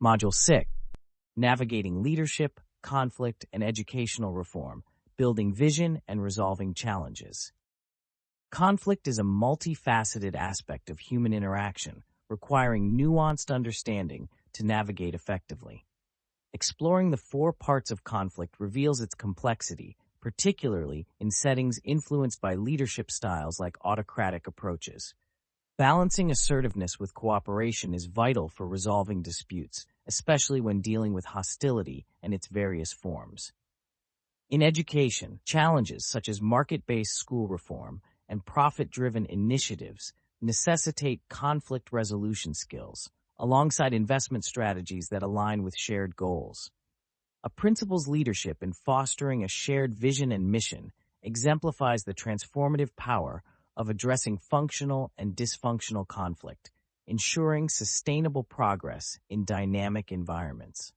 Module 6, Navigating Leadership, Conflict, and Educational Reform, Building Vision and Resolving Challenges. Conflict is a multifaceted aspect of human interaction, requiring nuanced understanding to navigate effectively. Exploring the 4 parts of conflict reveals its complexity, particularly in settings influenced by leadership styles like autocratic approaches. Balancing assertiveness with cooperation is vital for resolving disputes, especially when dealing with hostility and its various forms. In education, challenges such as market-based school reform and profit-driven initiatives necessitate conflict resolution skills, alongside investment strategies that align with shared goals. A principal's leadership in fostering a shared vision and mission exemplifies the transformative power of addressing functional and dysfunctional conflict, ensuring sustainable progress in dynamic environments.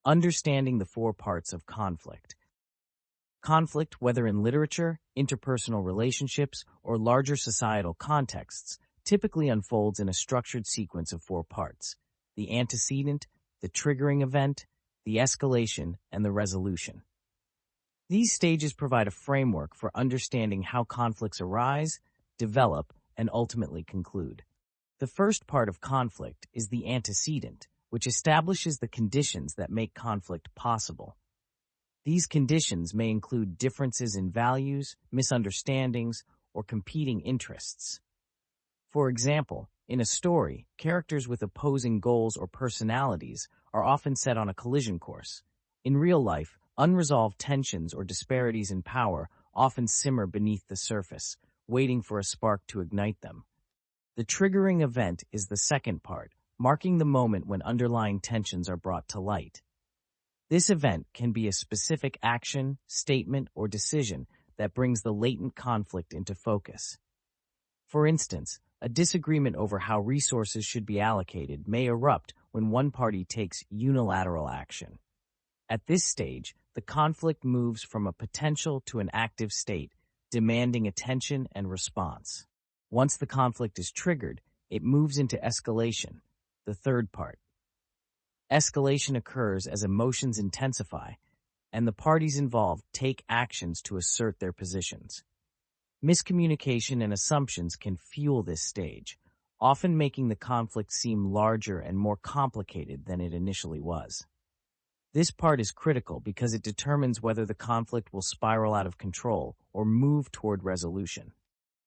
Understanding the 4 parts of conflict. Conflict, whether in literature, interpersonal relationships, or larger societal contexts, typically unfolds in a structured sequence of 4 parts: the antecedent, the triggering event, the escalation, and the resolution. These stages provide a framework for understanding how conflicts arise, develop, and ultimately conclude. The first part of conflict is the antecedent, which establishes the conditions that make conflict possible. These conditions may include differences in values, misunderstandings, or competing interests. For example, in a story, characters with opposing goals or personalities are often set on a collision course. In real life, unresolved tensions or disparities in power often simmer beneath the surface, waiting for a spark to ignite them. The triggering event is the second part, marking the moment when underlying tensions are brought to light. This event can be a specific action, statement, or decision that brings the latent conflict into focus. For instance, a disagreement over how resources should be allocated may erupt when one party takes unilateral action. At this stage, the conflict moves from a potential to an active state, demanding attention and response. Once the conflict is triggered, it moves into escalation, the third part. Escalation occurs as emotions intensify, and the parties involved take actions to assert their positions. Miscommunication and assumptions can fuel this stage, often making the conflict seem larger and more complicated than it initially was. This part is critical because it determines whether the conflict will spiral out of control or move toward resolution.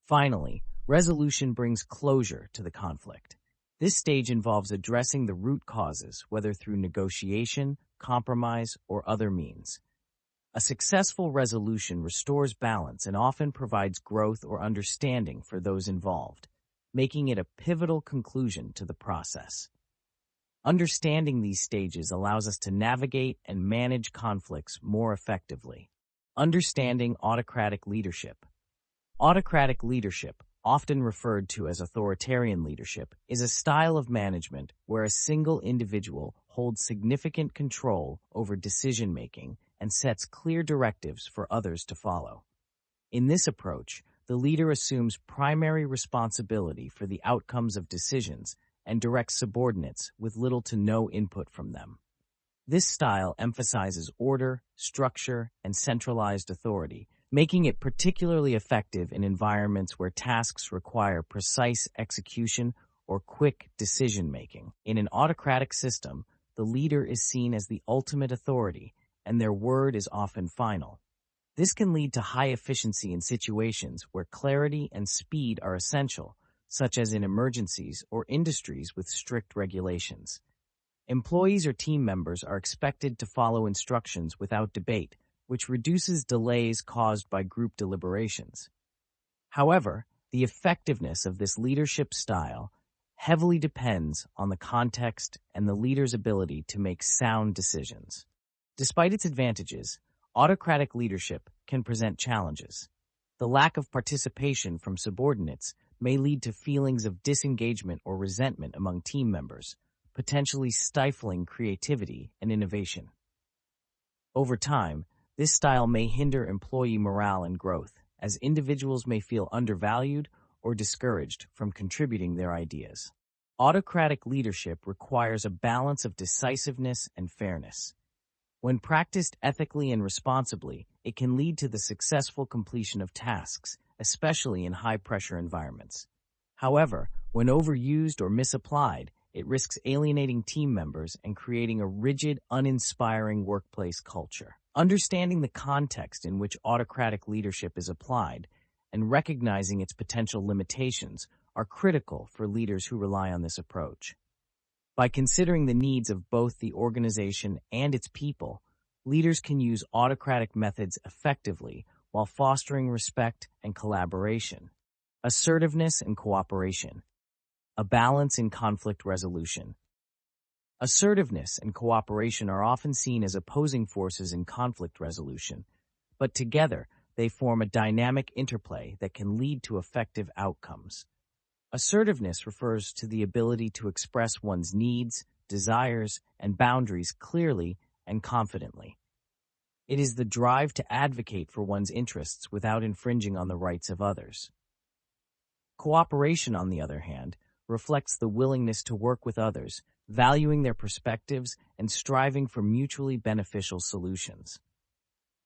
Finally, resolution brings closure to the conflict. This stage involves addressing the root causes, whether through negotiation, compromise, or other means. A successful resolution restores balance and often provides growth or understanding for those involved, making it a pivotal conclusion to the process. Understanding these stages allows us to navigate and manage conflicts more effectively. Understanding autocratic leadership. Autocratic leadership, often referred to as authoritarian leadership, is a style of management where a single individual holds significant control over decision-making and sets clear directives for others to follow. In this approach, the leader assumes primary responsibility for the outcomes of decisions and directs subordinates with little to no input from them. This style emphasizes order, structure, and centralized authority, making it particularly effective in environments where tasks require precise execution or quick decision-making. In an autocratic system, the leader is seen as the ultimate authority, and their word is often final. This can lead to high efficiency in situations where clarity and speed are essential, such as in emergencies or industries with strict regulations. Employees or team members are expected to follow instructions without debate, which reduces delays caused by group deliberations. However, the effectiveness of this leadership style heavily depends on the context and the leader's ability to make sound decisions. Despite its advantages, autocratic leadership can present challenges. The lack of participation from subordinates may lead to feelings of disengagement or resentment among team members, potentially stifling creativity and innovation. Over time, this style may hinder employee morale and growth, as individuals may feel undervalued or discouraged from contributing their ideas. Autocratic leadership requires a balance of decisiveness and fairness. When practiced ethically and responsibly, it can lead to the successful completion of tasks, especially in high-pressure environments. However, when overused or misapplied, it risks alienating team members and creating a rigid, uninspiring workplace culture. Understanding the context in which autocratic leadership is applied and recognizing its potential limitations are critical for leaders who rely on this approach. By considering the needs of both the organization and its people, leaders can use autocratic methods effectively while fostering respect and collaboration. Assertiveness and cooperation. A balance in conflict resolution. Assertiveness and cooperation are often seen as opposing forces in conflict resolution, but together they form a dynamic interplay that can lead to effective outcomes. Assertiveness refers to the ability to express one's needs, desires, and boundaries clearly and confidently. It is the drive to advocate for one's interests without infringing on the rights of others. Cooperation, on the other hand, reflects the willingness to work with others, valuing their perspectives and striving for mutually beneficial solutions.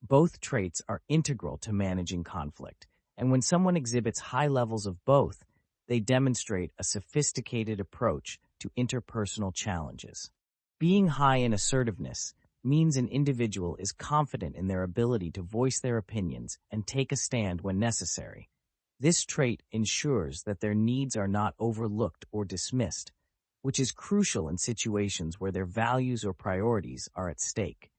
Both traits are integral to managing conflict, and when someone exhibits high levels of both, they demonstrate a sophisticated approach to interpersonal challenges. Being high in assertiveness means an individual is confident in their ability to voice their opinions and take a stand when necessary. This trait ensures that their needs are not overlooked or dismissed, which is crucial in situations where their values or priorities are at stake.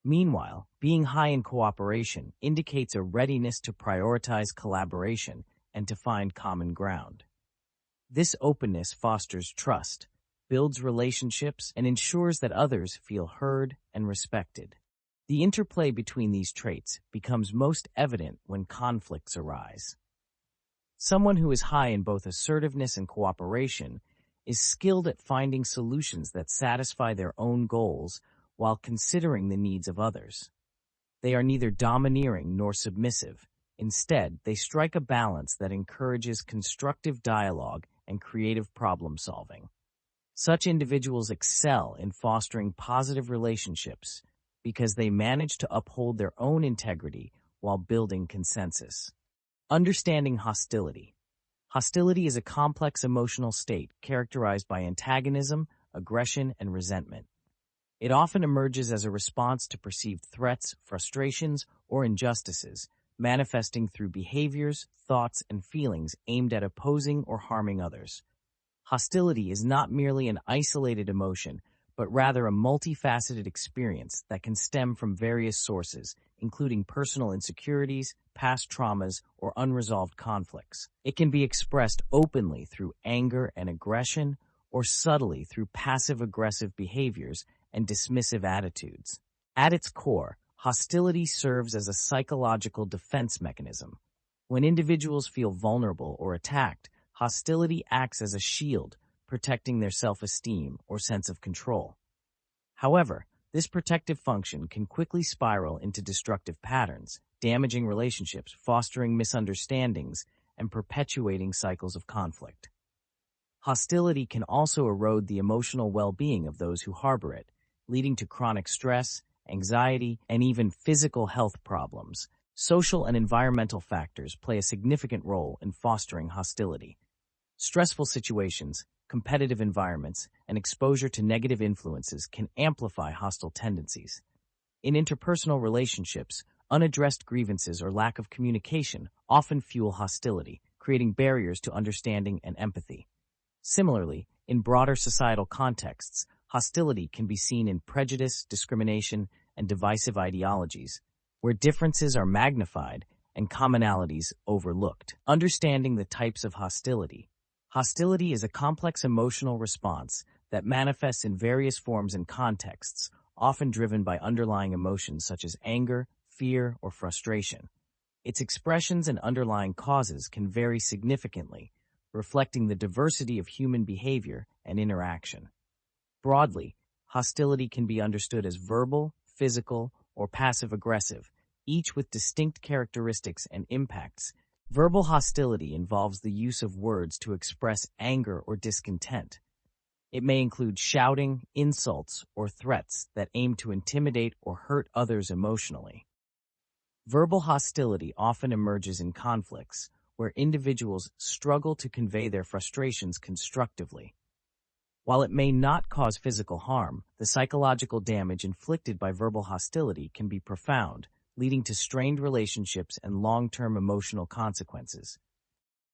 Meanwhile, being high in cooperation indicates a readiness to prioritize collaboration and to find common ground. This openness fosters trust, builds relationships, and ensures that others feel heard and respected. The interplay between these traits becomes most evident when conflicts arise. Someone who is high in both assertiveness and cooperation is skilled at finding solutions that satisfy their own goals while considering the needs of others. They are neither domineering nor submissive. Instead, they strike a balance that encourages constructive dialogue and creative problem-solving. Such individuals excel in fostering positive relationships because they manage to uphold their own integrity while building consensus. Understanding hostility. Hostility is a complex emotional state characterized by antagonism, aggression, and resentment. It often emerges as a response to perceived threats, frustrations, or injustices, manifesting through behaviors, thoughts, and feelings aimed at opposing or harming others. Hostility is not merely an isolated emotion, but rather a multifaceted experience that can stem from various sources, including personal insecurities, past traumas, or unresolved conflicts. It can be expressed openly through anger and aggression, or subtly through passive-aggressive behaviors and dismissive attitudes. At its core, hostility serves as a psychological defense mechanism. When individuals feel vulnerable or attacked, hostility acts as a shield, protecting their self-esteem or sense of control. However, this protective function can quickly spiral into destructive patterns, damaging relationships, fostering misunderstandings, and perpetuating cycles of conflict. Hostility can also erode the emotional well-being of those who harbor it, leading to chronic stress, anxiety, and even physical health problems. Social and environmental factors play a significant role in fostering hostility. Stressful situations, competitive environments, and exposure to negative influences can amplify hostile tendencies. In interpersonal relationships, unaddressed grievances or lack of communication often fuel hostility, creating barriers to understanding and empathy. Similarly, in broader societal contexts, hostility can be seen in prejudice, discrimination, and divisive ideologies, where differences are magnified and commonalities overlooked. Understanding the types of hostility. Hostility is a complex emotional response that manifests in various forms and contexts, often driven by underlying emotions such as anger, fear, or frustration. Its expressions and underlying causes can vary significantly, reflecting the diversity of human behavior and interaction. Broadly, hostility can be understood as verbal, physical, or passive-aggressive, each with distinct characteristics and impacts. Verbal hostility involves the use of words to express anger or discontent, It may include shouting, insults, or threats that aim to intimidate or hurt others emotionally. Verbal hostility often emerges in conflicts where individuals struggle to convey their frustrations constructively. While it may not cause physical harm, the psychological damage inflicted by verbal hostility can be profound, leading to strained relationships and long-term emotional consequences.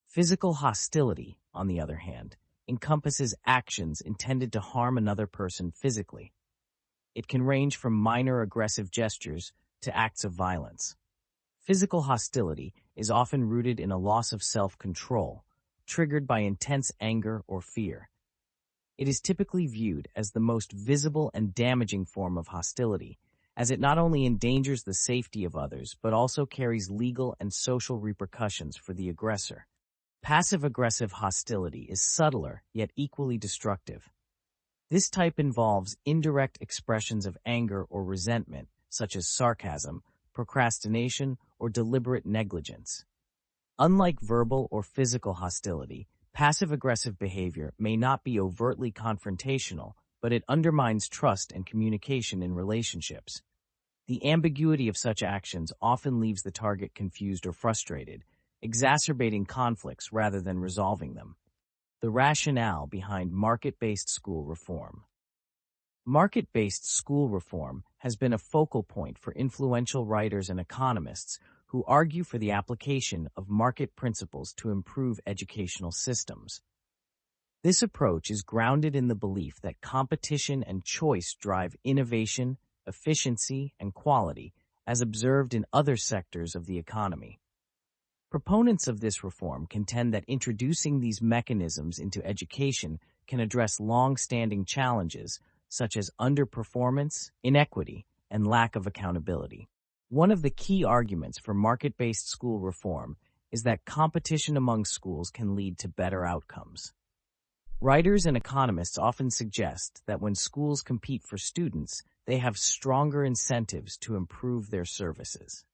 Physical hostility, on the other hand, encompasses actions intended to harm another person physically. It can range from minor aggressive gestures to acts of violence. Physical hostility is often rooted in a loss of self-control, triggered by intense anger or fear. It is typically viewed as the most visible and damaging form of hostility, as it not only endangers the safety of others but also carries legal and social repercussions for the aggressor. Passive-aggressive hostility is subtler yet equally destructive. This type involves indirect expressions of anger or resentment, such as sarcasm, procrastination, or deliberate negligence. Unlike verbal or physical hostility, passive-aggressive behavior may not be overtly confrontational, but it undermines trust and communication in relationships. The ambiguity of such actions often leaves the target confused or frustrated, exacerbating conflicts rather than resolving them. The rationale behind market-based school reform. Market-based school reform has been a focal point for influential writers and economists who argue for the application of market principles to improve educational systems. This approach is grounded in the belief that competition and choice drive innovation, efficiency, and quality, as observed in other sectors of the economy. Proponents of this reform contend that introducing these mechanisms into education can address long-standing challenges such as underperformance, inequity, and lack of accountability. One of the key arguments for market-based school reform is that competition among schools can lead to better outcomes. Writers and economists often suggest that when schools compete for students, they have stronger incentives to improve their services.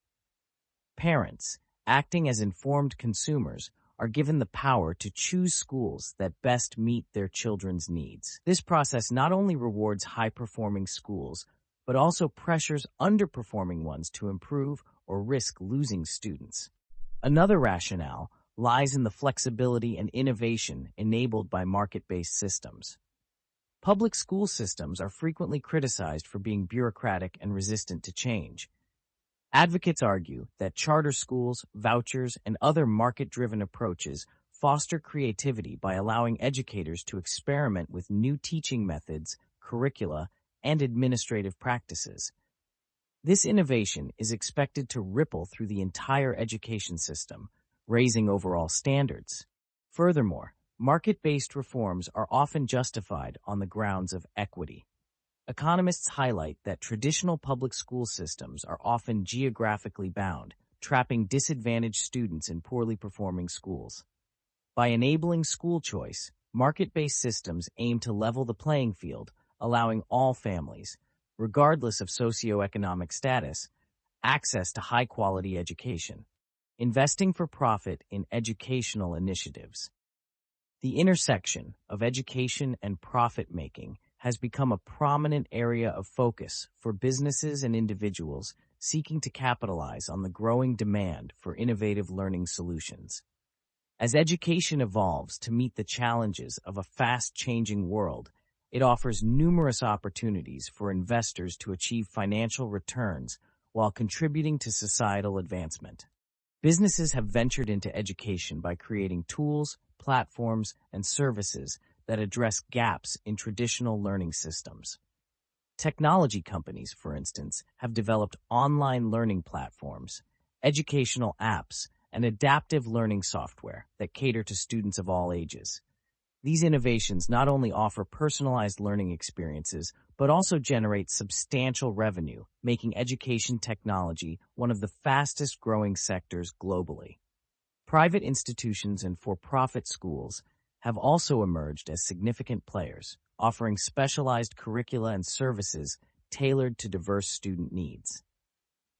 Parents, acting as informed consumers, are given the power to choose schools that best meet their children's needs. This process not only rewards high-performing schools, but also pressures underperforming ones to improve or risk losing students. Another rationale lies in the flexibility and innovation enabled by market-based systems. Public school systems are frequently criticized for being bureaucratic and resistant to change. Advocates argue that charter schools, vouchers, and other market-driven approaches foster creativity by allowing educators to experiment with new teaching methods, curricula, and administrative practices. This innovation is expected to ripple through the entire education system, raising overall standards. Furthermore, market-based reforms are often justified on the grounds of equity. Economists highlight that traditional public school systems are often geographically bound, trapping disadvantaged students in poorly performing schools. By enabling school choice, market-based systems aim to level the playing field, allowing all families, regardless of socioeconomic status, access to high-quality education. Investing for profit in educational initiatives. The intersection of education and profit-making has become a prominent area of focus for businesses and individuals seeking to capitalize on the growing demand for innovative learning solutions. As education evolves to meet the challenges of a fast-changing world, it offers numerous opportunities for investors to achieve financial returns while contributing to societal advancement. Businesses have ventured into education by creating tools, platforms, and services that address gaps in traditional learning systems. Technology companies, for instance, have developed online learning platforms, educational apps, and adaptive learning software that cater to students of all ages. These innovations not only offer personalized learning experiences, but also generate substantial revenue, making education technology one of the fastest-growing sectors globally. Private institutions and for-profit schools have also emerged as significant players, offering specialized curricula and services tailored to diverse student needs.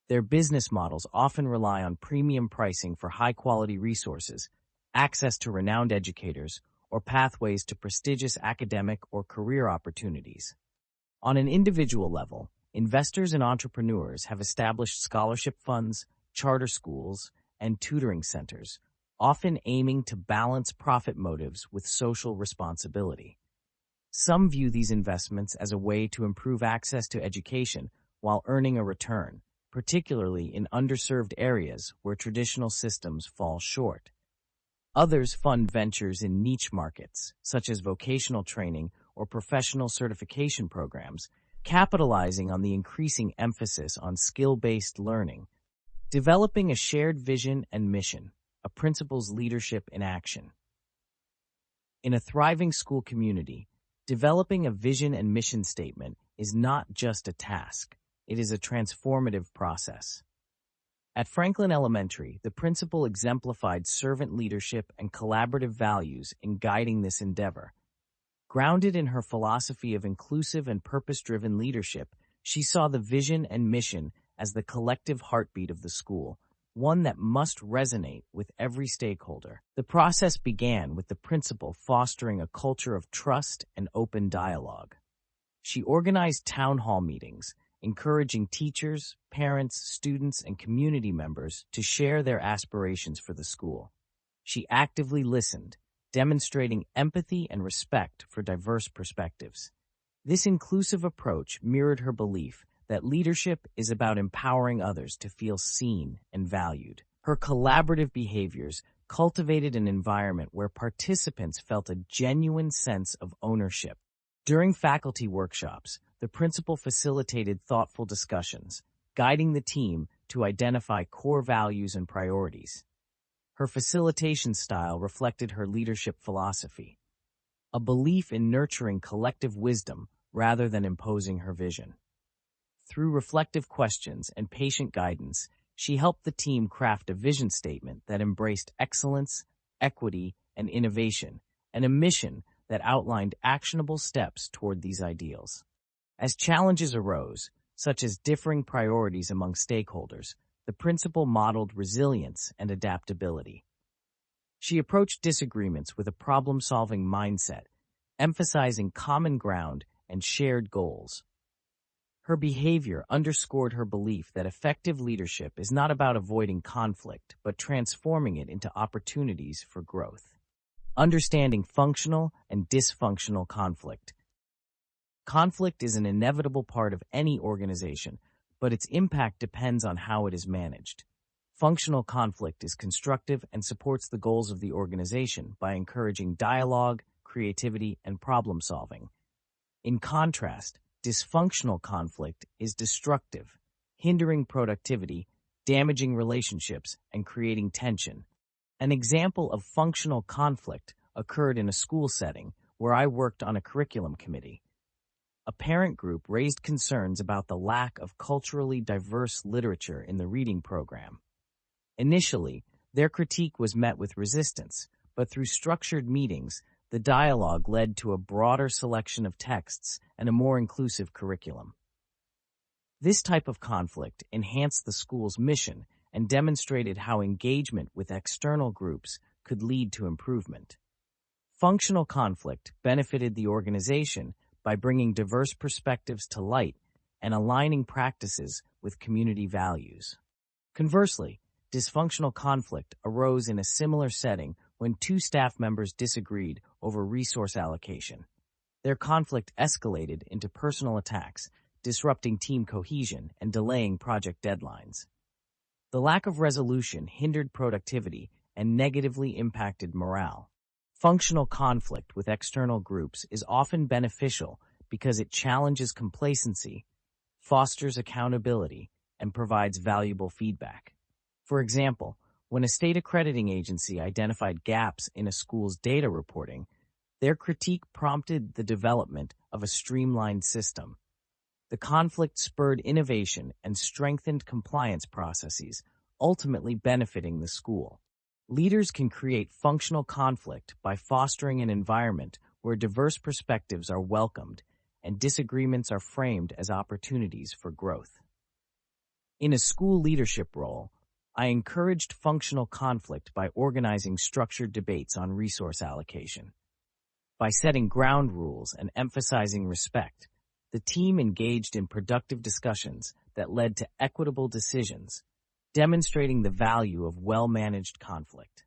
Their business models often rely on premium pricing for high-quality resources, access to renowned educators, or pathways to prestigious academic or career opportunities. On an individual level, investors and entrepreneurs have established scholarship funds, charter schools, and tutoring centers, often aiming to balance profit motives with social responsibility. Some view these investments as a way to improve access to education while earning a return, particularly in underserved areas where traditional systems fall short. Others fund ventures in niche markets, such as vocational training or professional certification programs, capitalizing on the increasing emphasis on skill-based learning. Developing a shared vision and mission, a principal's leadership in action. In a thriving school community, developing a vision and mission statement is not just a task, it is a transformative process. At Franklin Elementary, the principal exemplified servant leadership and collaborative values in guiding this endeavor. Grounded in her philosophy of inclusive and purpose-driven leadership, she saw the vision and mission as the collective heartbeat of the school, one that must resonate with every stakeholder. The process began with the principal fostering a culture of trust and open dialogue. She organized town hall meetings, encouraging teachers, parents, students, and community members to share their aspirations for the school. She actively listened, demonstrating empathy and respect for diverse perspectives. This inclusive approach mirrored her belief that leadership is about empowering others to feel seen and valued. Her collaborative behaviors cultivated an environment where participants felt a genuine sense of ownership. During faculty workshops, the principal facilitated thoughtful discussions, guiding the team to identify core values and priorities. Her facilitation style reflected her leadership philosophy, a belief in nurturing collective wisdom rather than imposing her vision. Through reflective questions and patient guidance, she helped the team craft a vision statement that embraced excellence, equity, and innovation, and a mission that outlined actionable steps toward these ideals. As challenges arose, such as differing priorities among stakeholders, the principal modeled resilience and adaptability. She approached disagreements with a problem-solving mindset, emphasizing common ground and shared goals. Her behavior underscored her belief that effective leadership is not about avoiding conflict, but transforming it into opportunities for growth. Understanding functional and dysfunctional conflict. Conflict is an inevitable part of any organization, but its impact depends on how it is managed. Functional conflict is constructive and supports the goals of the organization by encouraging dialogue, creativity, and problem-solving. In contrast, dysfunctional conflict is destructive, hindering productivity, damaging relationships, and creating tension. An example of functional conflict occurred in a school setting where I worked on a curriculum committee. A parent group raised concerns about the lack of culturally diverse literature in the reading program. Initially, their critique was met with resistance, but through structured meetings, the dialogue led to a broader selection of texts and a more inclusive curriculum. This type of conflict enhanced the school's mission and demonstrated how engagement with external groups could lead to improvement. Functional conflict benefited the organization by bringing diverse perspectives to light and aligning practices with community values. Conversely, dysfunctional conflict arose in a similar setting when two staff members disagreed over resource allocation. Their conflict escalated into personal attacks, disrupting team cohesion and delaying project deadlines. The lack of resolution hindered productivity and negatively impacted morale. Functional conflict with external groups is often beneficial because it challenges complacency, fosters accountability, and provides valuable feedback. For example, when a state accrediting agency identified gaps in a school's data reporting, their critique prompted the development of a streamlined system. The conflict spurred innovation and strengthened compliance processes, ultimately benefiting the school. Leaders can create functional conflict by fostering an environment where diverse perspectives are welcomed and disagreements are framed as opportunities for growth. In a school leadership role, I encouraged functional conflict by organizing structured debates on resource allocation. By setting ground rules and emphasizing respect, the team engaged in productive discussions that led to equitable decisions, demonstrating the value of well-managed conflict.